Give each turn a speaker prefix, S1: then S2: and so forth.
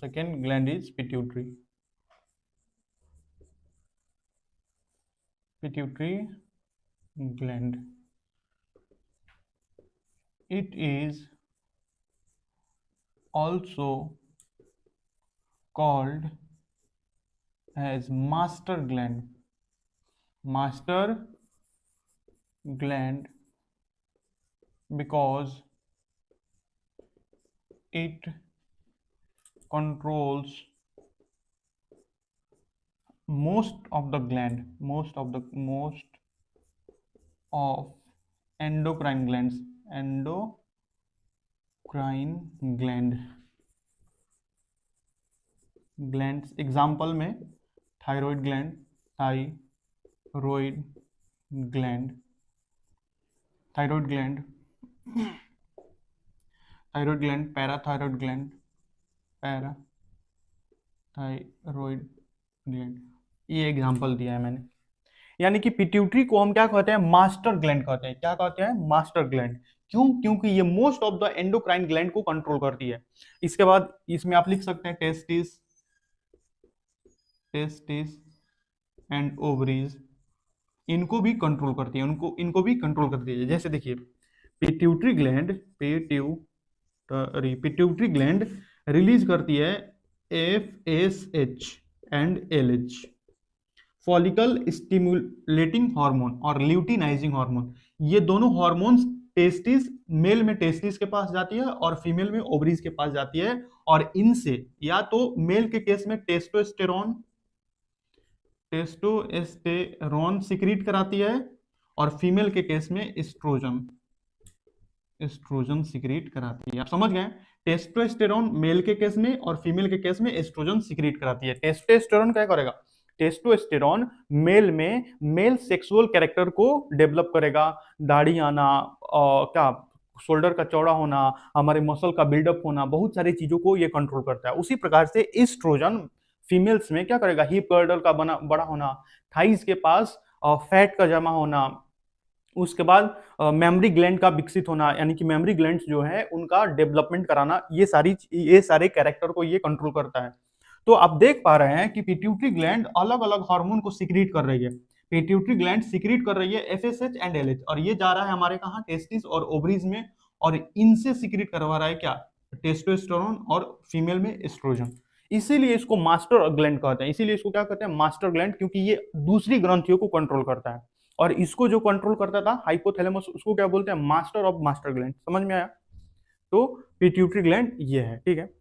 S1: second gland is pituitary. Pituitary gland. It is also called as master gland. Master gland because it controls most of endocrine glands. Example में thyroid gland, thyroid gland, parathyroid gland, parathyroid gland, ये example दिया है मैंने। यानी कि pituitary को हम क्या कहते हैं? मास्टर ग्लैंड कहते हैं। क्या कहते हैं? Master gland. क्यों? क्योंकि ये most of the endocrine gland को कंट्रोल करती है। इसके बाद इसमें आप लिख सकते हैं टेस्टिस एंड ओवरीज, इनको भी कंट्रोल करती है, इनको भी कंट्रोल करती है। जैसे देखिए पिट्यूटरी ग्लैंड रिलीज करती है FSH and LH, follicle stimulating hormone और ल्यूटिनाइजिंग हार्मोन। ये दोनों हार्मोन्स मेल में टेस्टिस के पास जाती है और फीमेल में ओवरीज के पास जाती है, और इनसे या तो मेल के केस में टेस्टोस्टेरोन सिक्रीट कराती है, और फीमेल के केस में एस्ट्रोजन सिक्रीट कराती है। आप समझ गए? टेस्टोस्टेरोन मेल के केस में और फीमेल के केस में एस्ट्रोजन सिक्रीट कराती है। टेस्टोस्टेरोन क्या करेगा? टेस्टोस्टेरोन मेल सेक्सुअल कैरेक्टर को डेवलप करेगा, दाढ़ी आना, क्या शोल्डर का चौड़ा होना, हमारे मसल का बिल्डअप होना, बहुत सारी चीजों को ये कंट्रोल करता है। उसी प्रकार से एस्ट्रोजन फीमेल्स में क्या करेगा? हिप गर्डल का बड़ा होना, थाइस के पास फैट का जमा होना, उसके बाद मेमोरी ग्लैंड का विकसित होना, यानी कि मेमोरी ग्लैंड्स जो है उनका डेवलपमेंट कराना, ये सारे कैरेक्टर को ये कंट्रोल करता है। तो आप देख पा रहे हैं कि पिट्यूटरी ग्लैंड अलग अलग हार्मोन को सिक्रीट कर रही है। पिट्यूटरी ग्लैंड सिक्रीट कर रही है FSH एंड LH, और ये जा रहा है हमारे कहाँ? टेस्टिस और ओवरीज में, और इनसे सिक्रीट करवा रहा है क्या? टेस्टोस्टेरोन और फीमेल में एस्ट्रोजन। इसीलिए इसको मास्टर ग्लैंड कहते हैं। इसीलिए इसको क्या कहते हैं? मास्टर ग्लैंड, क्योंकि ये दूसरी ग्रंथियों को कंट्रोल करता है, और इसको जो कंट्रोल करता था हाइपोथैलेमस, उसको क्या बोलते हैं? Master of master gland. समझ में आया? तो पिट्यूटरी ग्लैंड ये है, ठीक है।